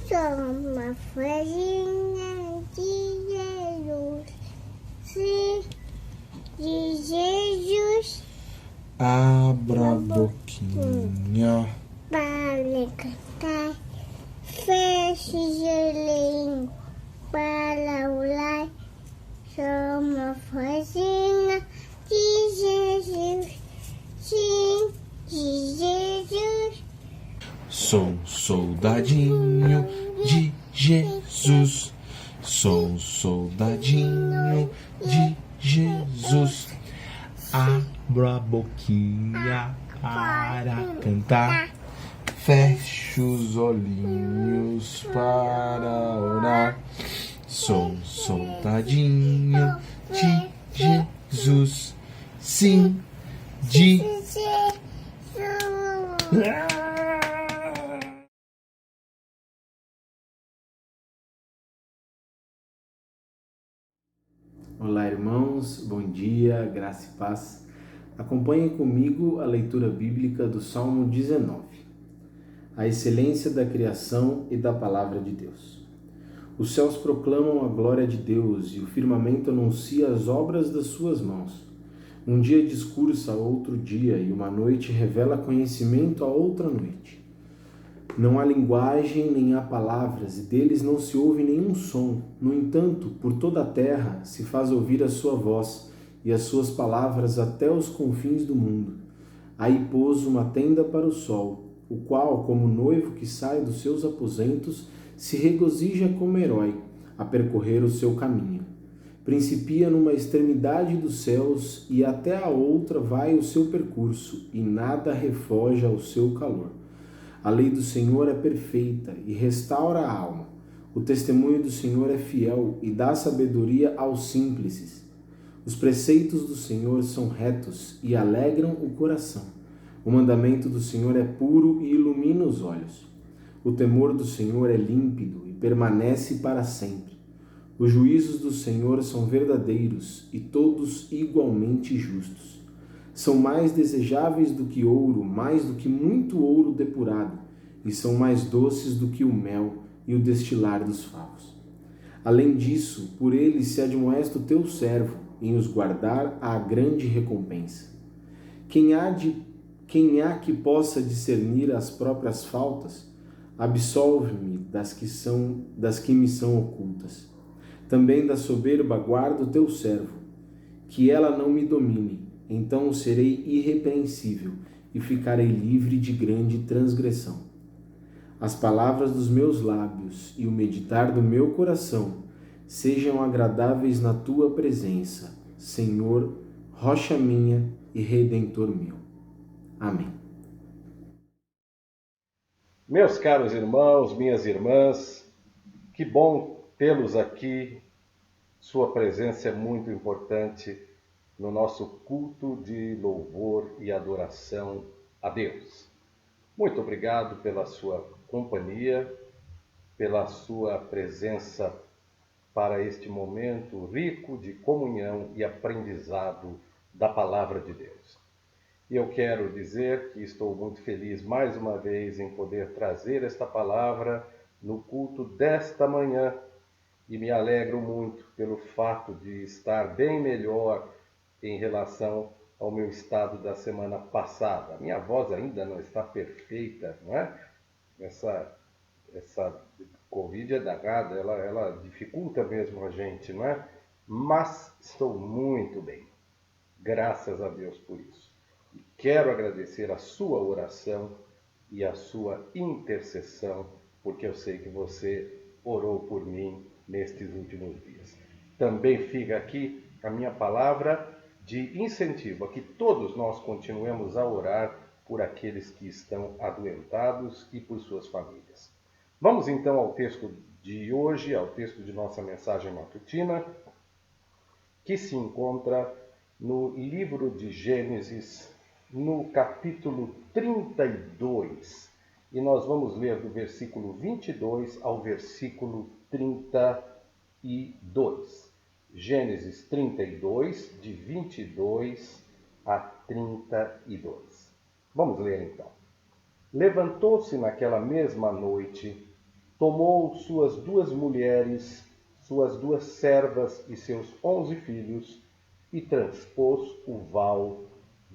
sou uma farinha de Jesus. Sim, de Jesus. Abra a boquinha Para cantar. Feche os olhinhos para orar. Sou uma farinha de Jesus. Sim, de Jesus. Sou um soldadinho de Jesus. Sou um soldadinho de Jesus. Abra a boquinha para cantar. Feche os olhinhos para orar. Sou um soldadinho de Jesus. Sim, de Jesus. Olá, irmãos, bom dia, graça e paz. Acompanhem comigo a leitura bíblica do Salmo 19. A excelência da criação e da palavra de Deus. Os céus proclamam a glória de Deus e o firmamento anuncia as obras das suas mãos. Um dia discursa a outro dia e uma noite revela conhecimento a outra noite. Não há linguagem nem há palavras, e deles não se ouve nenhum som. No entanto, por toda a terra se faz ouvir a sua voz, e as suas palavras até os confins do mundo. Aí pôs uma tenda para o sol, o qual, como noivo que sai dos seus aposentos, se regozija como herói, a percorrer o seu caminho. Principia numa extremidade dos céus, e até a outra vai o seu percurso, e nada refoja ao seu calor. A lei do Senhor é perfeita e restaura a alma. O testemunho do Senhor é fiel e dá sabedoria aos simples. Os preceitos do Senhor são retos e alegram o coração. O mandamento do Senhor é puro e ilumina os olhos. O temor do Senhor é límpido e permanece para sempre. Os juízos do Senhor são verdadeiros e todos igualmente justos. São mais desejáveis do que ouro, mais do que muito ouro depurado, e são mais doces do que o mel e o destilar dos favos. Além disso, por eles se admoesta o teu servo, em os guardar à grande recompensa. Quem há que possa discernir as próprias faltas? Absolve-me das que me são ocultas. Também da soberba guarda o teu servo, que ela não me domine. Então serei irrepreensível e ficarei livre de grande transgressão. As palavras dos meus lábios e o meditar do meu coração sejam agradáveis na tua presença, Senhor, rocha minha e redentor meu. Amém. Meus caros irmãos, minhas irmãs, que bom tê-los aqui. Sua presença é muito importante no nosso culto de louvor e adoração a Deus. Muito obrigado pela sua companhia, pela sua presença para este momento rico de comunhão e aprendizado da Palavra de Deus. E eu quero dizer que estou muito feliz mais uma vez em poder trazer esta palavra no culto desta manhã e me alegro muito pelo fato de estar bem melhor em relação ao meu estado da semana passada. A minha voz ainda não está perfeita, não é? Essa Covid é danada, ela dificulta mesmo a gente, não é? Mas estou muito bem, graças a Deus por isso. E quero agradecer a sua oração e a sua intercessão, porque eu sei que você orou por mim nestes últimos dias. Também fica aqui a minha palavra de incentivo a que todos nós continuemos a orar por aqueles que estão adoentados e por suas famílias. Vamos então ao texto de hoje, ao texto de nossa mensagem matutina, que se encontra no livro de Gênesis, no capítulo 32. E nós vamos ler do versículo 22 ao versículo 32. Gênesis 32, de 22 a 32. Vamos ler então. Levantou-se naquela mesma noite tomou suas 2 mulheres, suas 2 servas e seus 11 filhos e transpôs o val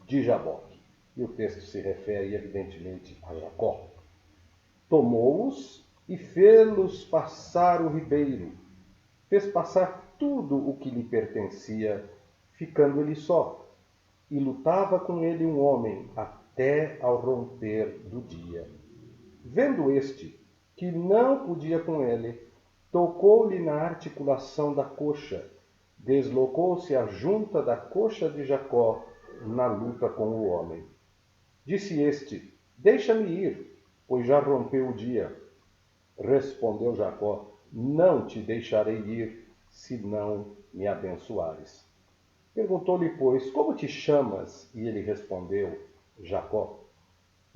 de Jaboque. E o texto se refere, evidentemente, a Jacó. Tomou-os e fê-los passar o ribeiro. Fez passar tudo o que lhe pertencia, ficando ele só. E lutava com ele um homem até ao romper do dia. Vendo este que não podia com ele, tocou-lhe na articulação da coxa, deslocou-se a junta da coxa de Jacó na luta com o homem. Disse este: deixa-me ir, pois já rompeu o dia. Respondeu Jacó: não te deixarei ir, se não me abençoares. Perguntou-lhe, pois, como te chamas? E ele respondeu: Jacó.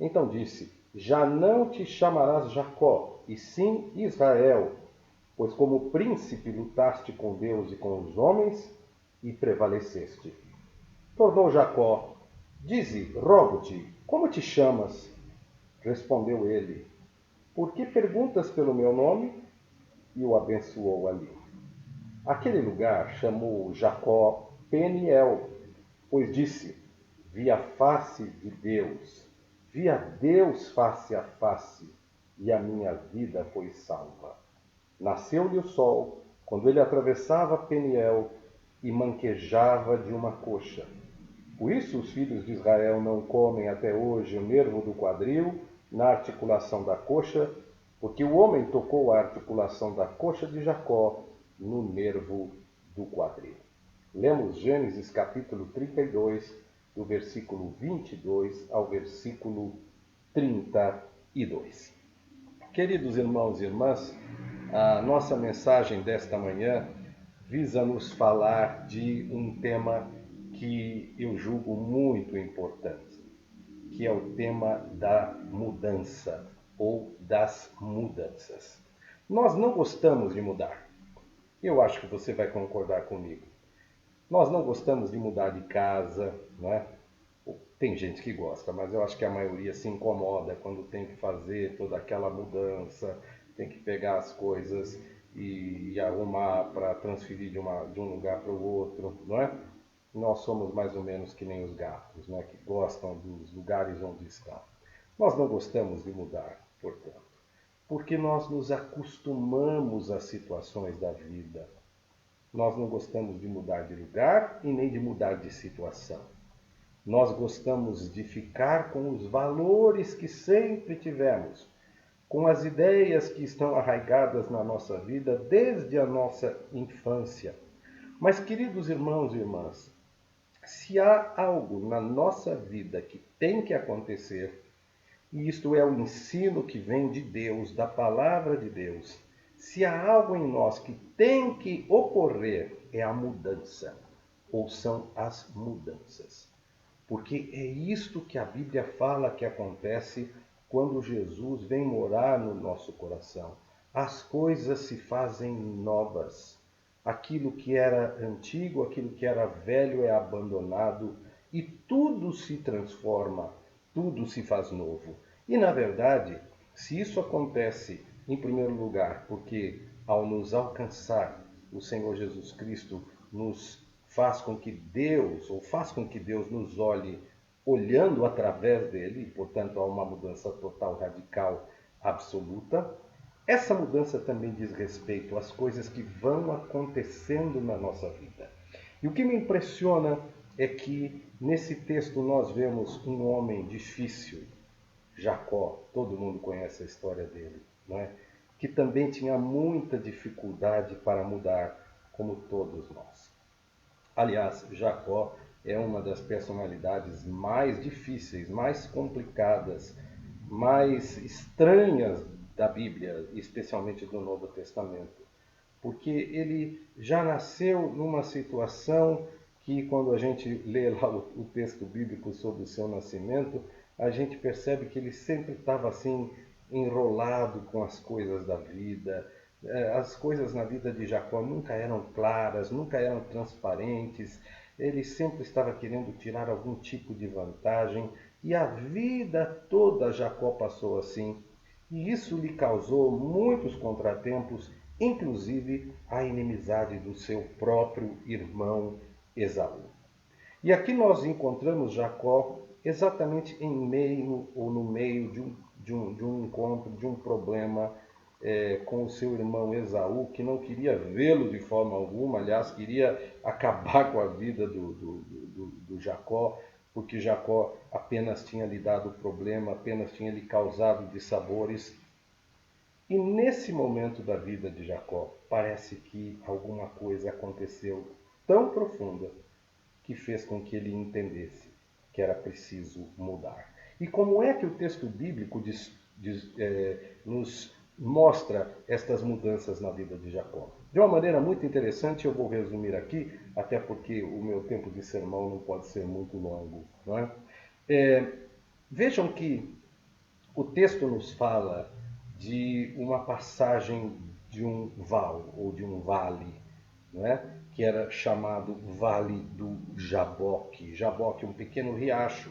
Então disse: já não te chamarás Jacó, e sim Israel, pois como príncipe lutaste com Deus e com os homens, e prevaleceste. Tornou Jacó: dize, rogo-te, como te chamas? Respondeu ele: por que perguntas pelo meu nome? E o abençoou ali. Aquele lugar chamou Jacó Peniel, pois disse: vi a face de Deus, vi a Deus face a face, e a minha vida foi salva. Nasceu-lhe o sol, quando ele atravessava Peniel e manquejava de uma coxa. Por isso os filhos de Israel não comem até hoje o nervo do quadril na articulação da coxa, porque o homem tocou a articulação da coxa de Jacó no nervo do quadril. Lemos Gênesis capítulo 32, do versículo 22 ao versículo 32. Queridos irmãos e irmãs, a nossa mensagem desta manhã visa nos falar de um tema que eu julgo muito importante, que é o tema da mudança ou das mudanças. Nós não gostamos de mudar. Eu acho que você vai concordar comigo. Nós não gostamos de mudar de casa, não é? Tem gente que gosta, mas eu acho que a maioria se incomoda quando tem que fazer toda aquela mudança, tem que pegar as coisas e arrumar para transferir de um lugar para o outro, não é? Nós somos mais ou menos que nem os gatos, né, que gostam dos lugares onde estão. Nós não gostamos de mudar, portanto, porque nós nos acostumamos às situações da vida. Nós não gostamos de mudar de lugar e nem de mudar de situação. Nós gostamos de ficar com os valores que sempre tivemos, com as ideias que estão arraigadas na nossa vida desde a nossa infância. Mas, queridos irmãos e irmãs, se há algo na nossa vida que tem que acontecer, e isto é o ensino que vem de Deus, da palavra de Deus, se há algo em nós que tem que ocorrer, é a mudança, ou são as mudanças. Porque é isto que a Bíblia fala que acontece quando Jesus vem morar no nosso coração. As coisas se fazem novas. Aquilo que era antigo, aquilo que era velho é abandonado e tudo se transforma, tudo se faz novo. E na verdade, se isso acontece em primeiro lugar, porque ao nos alcançar, o Senhor Jesus Cristo nos faz com que Deus nos olhe olhando através dele, e portanto há uma mudança total, radical, absoluta. Essa mudança também diz respeito às coisas que vão acontecendo na nossa vida. E o que me impressiona é que nesse texto nós vemos um homem difícil, Jacó, todo mundo conhece a história dele, não é? Que também tinha muita dificuldade para mudar, como todos nós. Aliás, Jacó é uma das personalidades mais difíceis, mais complicadas, mais estranhas da Bíblia, especialmente do Novo Testamento. Porque ele já nasceu numa situação que, quando a gente lê lá o texto bíblico sobre o seu nascimento, a gente percebe que ele sempre estava assim, enrolado com as coisas da vida. As coisas na vida de Jacó nunca eram claras, nunca eram transparentes. Ele sempre estava querendo tirar algum tipo de vantagem. E a vida toda Jacó passou assim. e isso lhe causou muitos contratempos, inclusive a inimizade do seu próprio irmão Esaú. E aqui nós encontramos Jacó exatamente em meio ou no meio de um encontro, de um problema com o seu irmão Esaú, que não queria vê-lo de forma alguma, aliás, queria acabar com a vida do Jacó, porque Jacó apenas tinha lhe dado problema, apenas tinha lhe causado dissabores. E nesse momento da vida de Jacó, parece que alguma coisa aconteceu tão profunda que fez com que ele entendesse que era preciso mudar. E como é que o texto bíblico nos mostra estas mudanças na vida de Jacó? De uma maneira muito interessante, eu vou resumir aqui, até porque o meu tempo de sermão não pode ser muito longo. Não é? Vejam que o texto nos fala de uma passagem de um val, ou de um vale, não é? Que era chamado Vale do Jaboque. Jaboque é um pequeno riacho.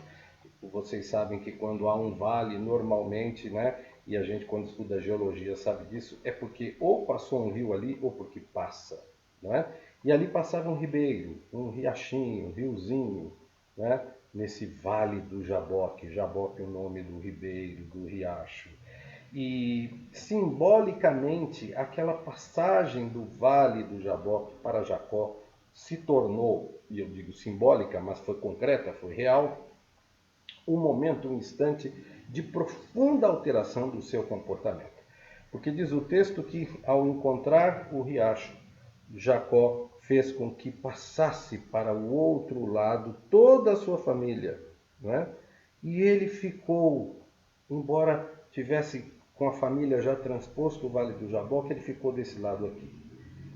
Vocês sabem que quando há um vale, normalmente, né, e a gente quando estuda geologia sabe disso, é porque ou passou um rio ali ou porque passa. Não é? E ali passava um ribeiro, um riachinho, um riozinho, né, nesse Vale do Jaboque. Jaboque é o nome do ribeiro, do riacho. E simbolicamente, aquela passagem do Vale do Jaboque para Jacó se tornou, e eu digo simbólica, mas foi concreta, foi real, um momento, um instante de profunda alteração do seu comportamento. Porque diz o texto que, ao encontrar o riacho, Jacó fez com que passasse para o outro lado toda a sua família, não é? E ele ficou, embora tivesse com a família já transposto o Vale do Jaboque, ele ficou desse lado aqui.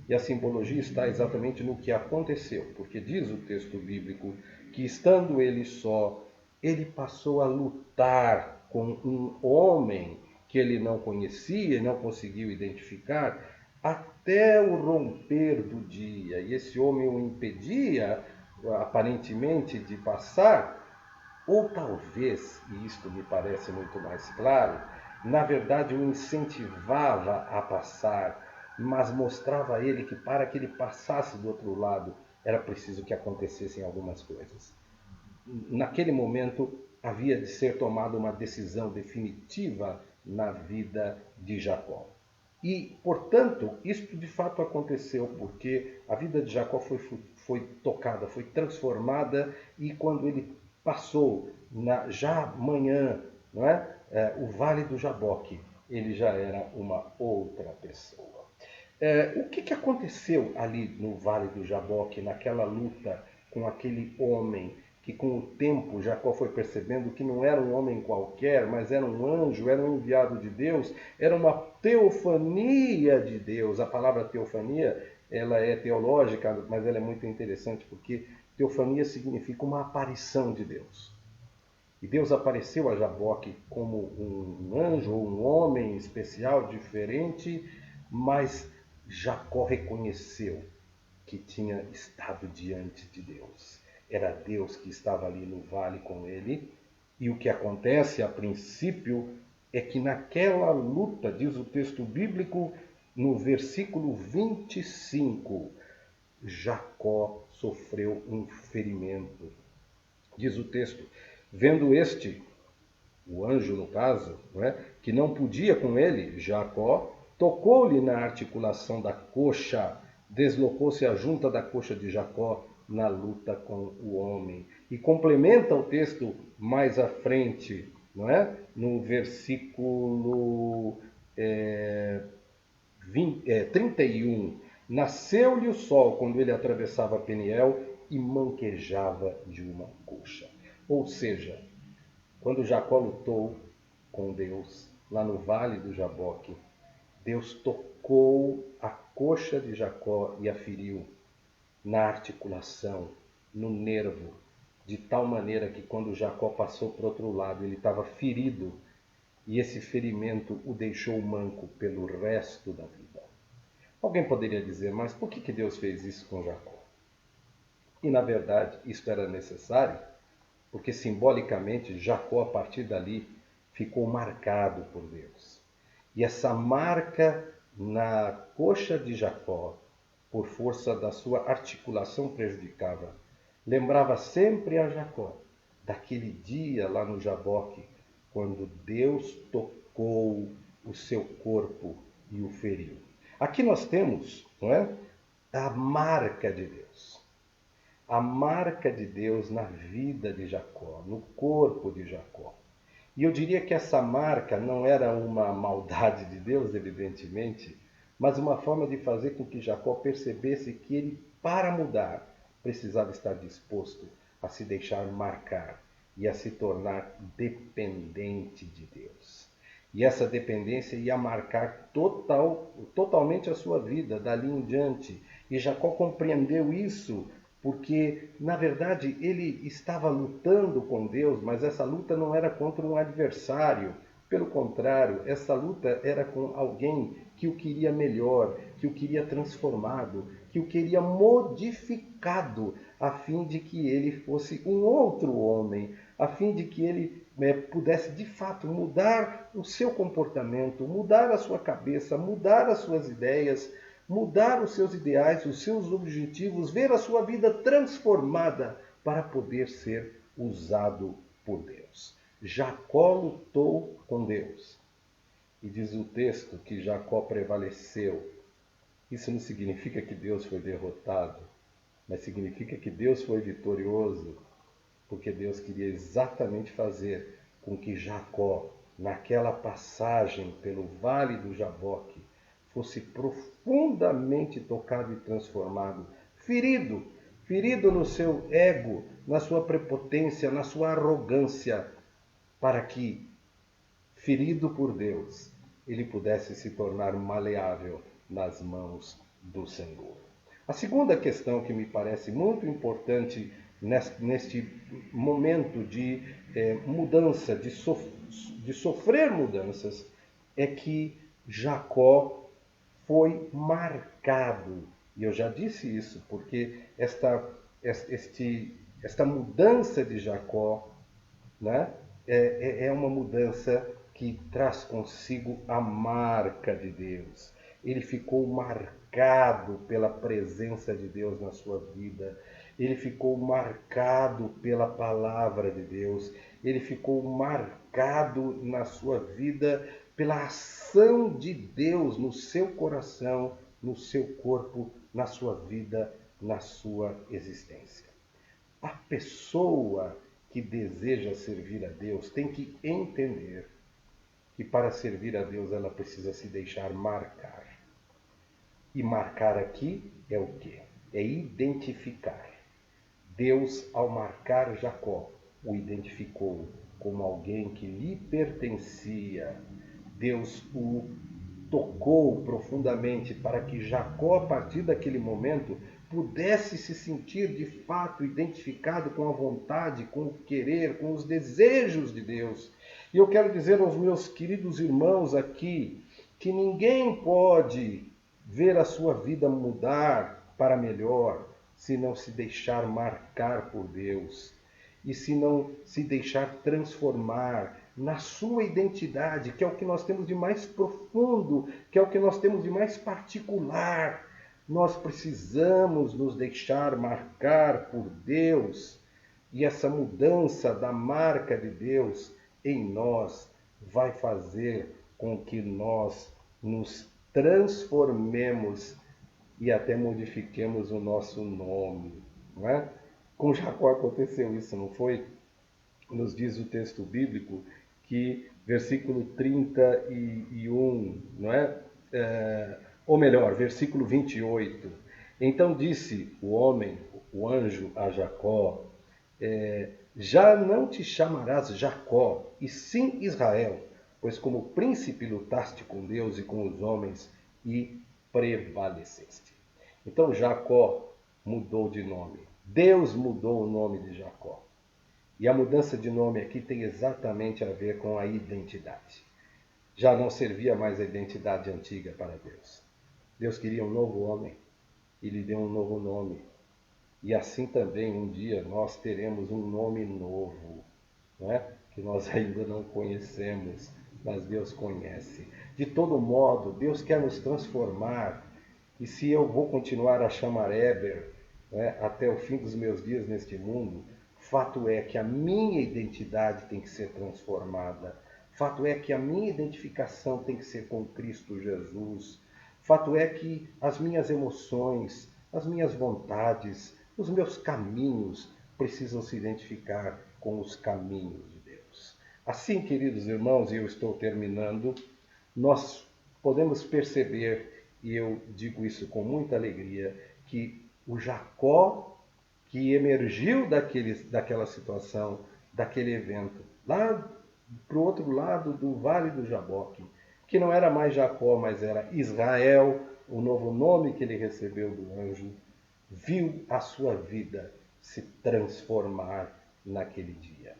E a simbologia está exatamente no que aconteceu, porque diz o texto bíblico que, estando ele só, ele passou a lutar com um homem que ele não conhecia, não conseguiu identificar, até o romper do dia. E esse homem o impedia, aparentemente, de passar, ou talvez, e isto me parece muito mais claro, na verdade o incentivava a passar, mas mostrava a ele que para que ele passasse do outro lado era preciso que acontecessem algumas coisas. Naquele momento havia de ser tomada uma decisão definitiva na vida de Jacó. E, portanto, isto de fato aconteceu porque a vida de Jacó foi tocada, foi transformada, e quando ele passou já manhã, não é? O Vale do Jaboque, ele já era uma outra pessoa. O que aconteceu ali no Vale do Jaboque, naquela luta com aquele homem que, com o tempo, Jacó foi percebendo que não era um homem qualquer, mas era um anjo, era um enviado de Deus, era uma teofania de Deus. A palavra teofania, ela é teológica, mas ela é muito interessante porque teofania significa uma aparição de Deus. E Deus apareceu a Jaboque como um anjo, ou um homem especial, diferente, mas Jacó reconheceu que tinha estado diante de Deus. Era Deus que estava ali no vale com ele. E o que acontece a princípio é que naquela luta, diz o texto bíblico, no versículo 25, Jacó sofreu um ferimento. Diz o texto, vendo este, o anjo no caso, não é, que não podia com ele, Jacó tocou-lhe na articulação da coxa, deslocou-se a junta da coxa de Jacó na luta com o homem. E complementa o texto mais à frente, não é? No versículo 31. Nasceu-lhe o sol quando ele atravessava Peniel e manquejava de uma coxa. Ou seja, quando Jacó lutou com Deus, lá no Vale do Jaboque, Deus tocou a coxa de Jacó e a feriu na articulação, no nervo, de tal maneira que quando Jacó passou para o outro lado, ele estava ferido, e esse ferimento o deixou manco pelo resto da vida. Alguém poderia dizer, mas por que Deus fez isso com Jacó? E na verdade, isto era necessário, porque simbolicamente Jacó, a partir dali, ficou marcado por Deus. E essa marca na coxa de Jacó, por força da sua articulação prejudicava, lembrava sempre a Jacó daquele dia lá no Jaboque, quando Deus tocou o seu corpo e o feriu. Aqui nós temos, não é, a marca de Deus. A marca de Deus na vida de Jacó, no corpo de Jacó. E eu diria que essa marca não era uma maldade de Deus, evidentemente, mas uma forma de fazer com que Jacó percebesse que ele, para mudar, precisava estar disposto a se deixar marcar e a se tornar dependente de Deus. E essa dependência ia marcar totalmente a sua vida dali em diante. E Jacó compreendeu isso porque, na verdade, ele estava lutando com Deus, mas essa luta não era contra um adversário. Pelo contrário, essa luta era com alguém que o queria melhor, que o queria transformado, que o queria modificado, a fim de que ele fosse um outro homem, a fim de que ele pudesse de fato mudar o seu comportamento, mudar a sua cabeça, mudar as suas ideias, mudar os seus ideais, os seus objetivos, ver a sua vida transformada para poder ser usado por Deus. Jacó lutou com Deus. E diz o texto que Jacó prevaleceu. Isso não significa que Deus foi derrotado, mas significa que Deus foi vitorioso, porque Deus queria exatamente fazer com que Jacó, naquela passagem pelo vale do Jaboque, fosse profundamente tocado e transformado, ferido no seu ego, na sua prepotência, na sua arrogância, para que, ferido por Deus, ele pudesse se tornar maleável nas mãos do Senhor. A segunda questão que me parece muito importante neste momento de mudança, de sofrer mudanças, é que Jacó foi marcado. E eu já disse isso, porque esta mudança de Jacó, né, é uma mudança que traz consigo a marca de Deus. Ele ficou marcado pela presença de Deus na sua vida. Ele ficou marcado pela palavra de Deus. Ele ficou marcado na sua vida pela ação de Deus no seu coração, no seu corpo, na sua vida, na sua existência. A pessoa que deseja servir a Deus tem que entender que para servir a Deus ela precisa se deixar marcar. E marcar aqui é o quê? É identificar. Deus, ao marcar Jacó, o identificou como alguém que lhe pertencia. Deus o tocou profundamente para que Jacó, a partir daquele momento, pudesse se sentir de fato identificado com a vontade, com o querer, com os desejos de Deus. E eu quero dizer aos meus queridos irmãos aqui que ninguém pode ver a sua vida mudar para melhor se não se deixar marcar por Deus e se não se deixar transformar na sua identidade, que é o que nós temos de mais profundo, que é o que nós temos de mais particular. Nós precisamos nos deixar marcar por Deus, e essa mudança da marca de Deus em nós vai fazer com que nós nos transformemos e até modifiquemos o nosso nome, não é? Com Jacó aconteceu isso, não foi? Nos diz o texto bíblico que, versículo 31, não é? Ou melhor, versículo 28. Então disse o homem, o anjo, a Jacó, já não te chamarás Jacó, e sim Israel, pois como príncipe lutaste com Deus e com os homens e prevaleceste. Então Jacó mudou de nome. Deus mudou o nome de Jacó. E a mudança de nome aqui tem exatamente a ver com a identidade. Já não servia mais a identidade antiga para Deus. Deus queria um novo homem e lhe deu um novo nome. E assim também um dia nós teremos um nome novo, não é? Que nós ainda não conhecemos, mas Deus conhece. De todo modo, Deus quer nos transformar. E se eu vou continuar a chamar Eber, né, até o fim dos meus dias neste mundo, fato é que a minha identidade tem que ser transformada. Fato é que a minha identificação tem que ser com Cristo Jesus. Fato é que as minhas emoções, as minhas vontades, os meus caminhos precisam se identificar com os caminhos de Deus. Assim, queridos irmãos, e eu estou terminando, nós podemos perceber, e eu digo isso com muita alegria, que o Jacó que emergiu daquela situação, daquele evento, lá para o outro lado do Vale do Jaboque, que não era mais Jacó, mas era Israel, o novo nome que ele recebeu do anjo, viu a sua vida se transformar naquele dia.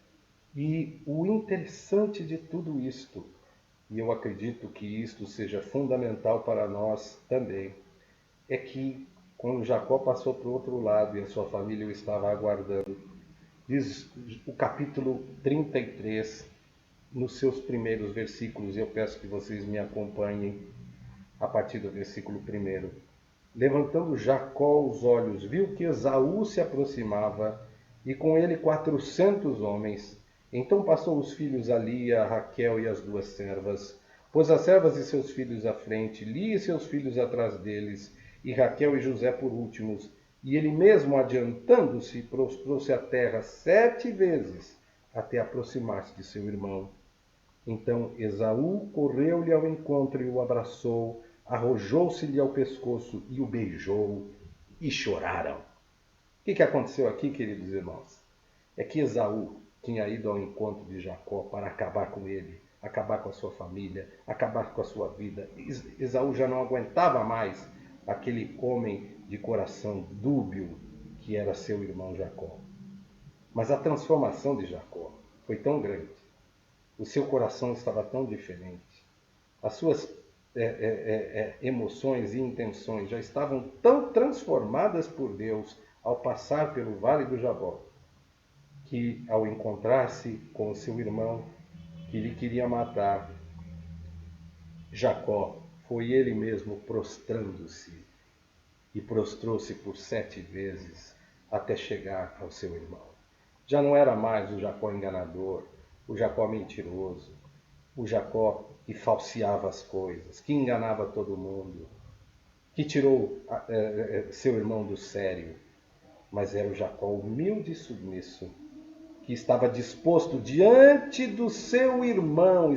E o interessante de tudo isto, e eu acredito que isto seja fundamental para nós também, é que quando Jacó passou para o outro lado e a sua família o estava aguardando, diz o capítulo 33, nos seus primeiros versículos, e eu peço que vocês me acompanhem a partir do versículo 1. Levantando Jacó os olhos, viu que Esaú se aproximava, e com ele 400 homens. Então passou os filhos a Lia, a Raquel e as 2 servas. Pôs as servas e seus filhos à frente, Lia e seus filhos atrás deles, e Raquel e José por últimos. E ele mesmo, adiantando-se, prostrou-se à terra 7 vezes, até aproximar-se de seu irmão. Então Esaú correu-lhe ao encontro e o abraçou, arrojou-se-lhe ao pescoço e o beijou, e choraram. O que aconteceu aqui, queridos irmãos? É que Esaú tinha ido ao encontro de Jacó para acabar com ele, acabar com a sua família, acabar com a sua vida. Esaú já não aguentava mais aquele homem de coração dúbio que era seu irmão Jacó. Mas a transformação de Jacó foi tão grande, o seu coração estava tão diferente, as suas emoções e intenções já estavam tão transformadas por Deus ao passar pelo Vale do Jaboque, que ao encontrar-se com o seu irmão que lhe queria matar, Jacó foi ele mesmo prostrando-se, e prostrou-se por 7 vezes até chegar ao seu irmão. Já não era mais o Jacó enganador, o Jacó mentiroso, o Jacó que falseava as coisas, que enganava todo mundo, que tirou seu irmão do sério, mas era o Jacó humilde e submisso, que estava disposto diante do seu irmão,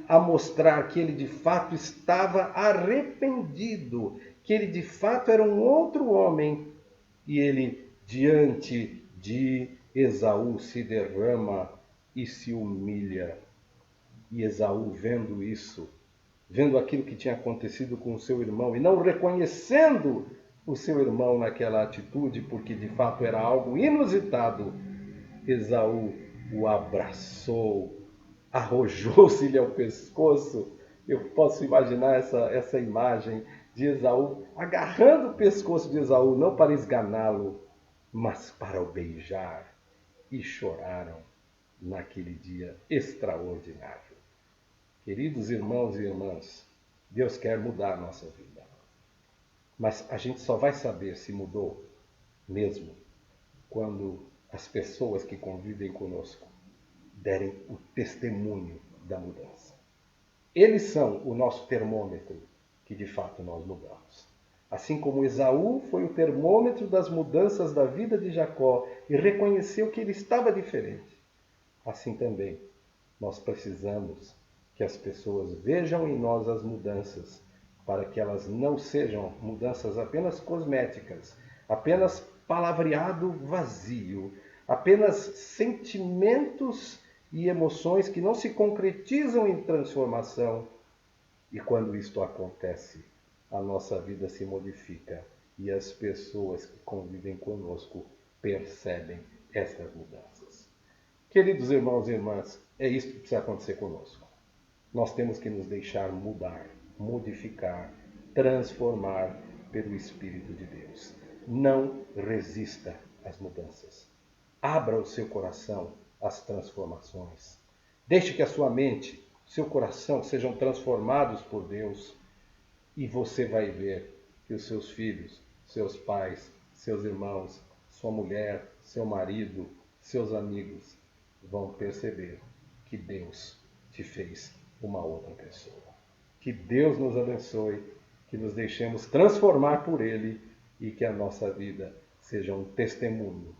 a mostrar que ele de fato estava arrependido, que ele de fato era um outro homem, e ele diante de Esaú se derrama e se humilha. E Esaú, vendo isso, vendo aquilo que tinha acontecido com o seu irmão e não reconhecendo o seu irmão naquela atitude, porque de fato era algo inusitado, Esaú o abraçou, arrojou-se-lhe ao pescoço. Eu posso imaginar essa imagem de Esaú agarrando o pescoço de Esaú, não para esganá-lo, mas para o beijar. E choraram naquele dia extraordinário. Queridos irmãos e irmãs, Deus quer mudar a nossa vida. Mas a gente só vai saber se mudou mesmo quando as pessoas que convivem conosco derem o testemunho da mudança. Eles são o nosso termômetro que de fato nós mudamos. Assim como Esaú foi o termômetro das mudanças da vida de Jacó e reconheceu que ele estava diferente, assim também nós precisamos que as pessoas vejam em nós as mudanças, para que elas não sejam mudanças apenas cosméticas, apenas palavreado vazio, apenas sentimentos e emoções que não se concretizam em transformação. E quando isto acontece, a nossa vida se modifica e as pessoas que convivem conosco percebem estas mudanças. Queridos irmãos e irmãs, é isso que precisa acontecer conosco. Nós temos que nos deixar mudar, modificar, transformar pelo Espírito de Deus. Não resista às mudanças. Abra o seu coração às transformações. Deixe que a sua mente, seu coração sejam transformados por Deus e você vai ver que os seus filhos, seus pais, seus irmãos, sua mulher, seu marido, seus amigos vão perceber que Deus te fez uma outra pessoa. Que Deus nos abençoe, que nos deixemos transformar por Ele e que a nossa vida seja um testemunho,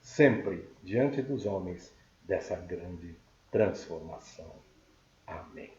sempre diante dos homens, dessa grande transformação. Amém.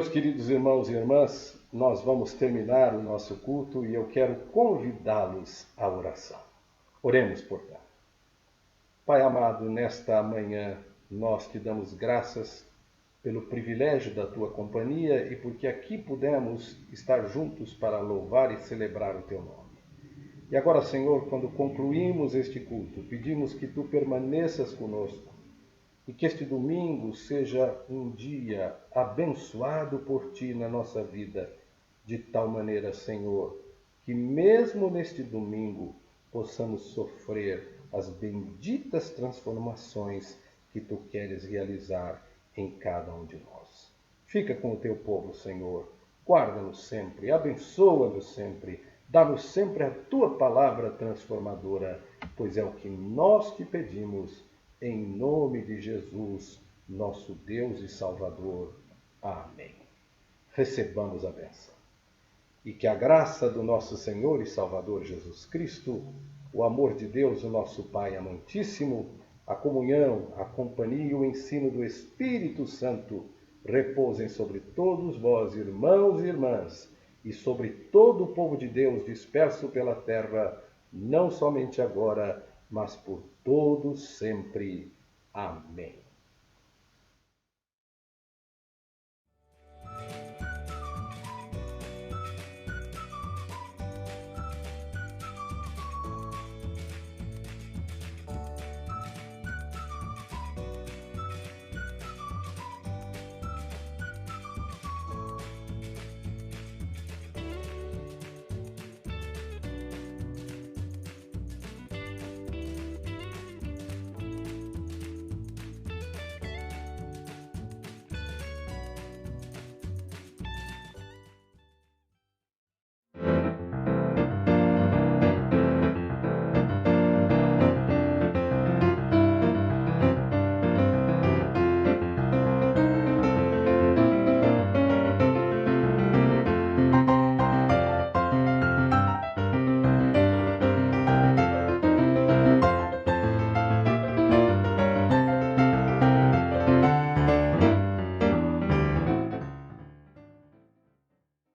Meus queridos irmãos e irmãs, nós vamos terminar o nosso culto e eu quero convidá-los à oração. Oremos, portanto. Pai amado, nesta manhã nós te damos graças pelo privilégio da tua companhia e porque aqui pudemos estar juntos para louvar e celebrar o teu nome. E agora, Senhor, quando concluímos este culto, pedimos que tu permaneças conosco e que este domingo seja um dia abençoado por ti na nossa vida, de tal maneira, Senhor, que mesmo neste domingo possamos sofrer as benditas transformações que tu queres realizar em cada um de nós. Fica com o teu povo, Senhor. Guarda-nos sempre, abençoa-nos sempre, dá-nos sempre a tua palavra transformadora, pois é o que nós te pedimos, em nome de Jesus, nosso Deus e Salvador. Amém. Recebamos a bênção. E que a graça do nosso Senhor e Salvador Jesus Cristo, o amor de Deus, o nosso Pai amantíssimo, a comunhão, a companhia e o ensino do Espírito Santo repousem sobre todos vós, irmãos e irmãs, e sobre todo o povo de Deus disperso pela terra, não somente agora, mas por todos sempre. Amém.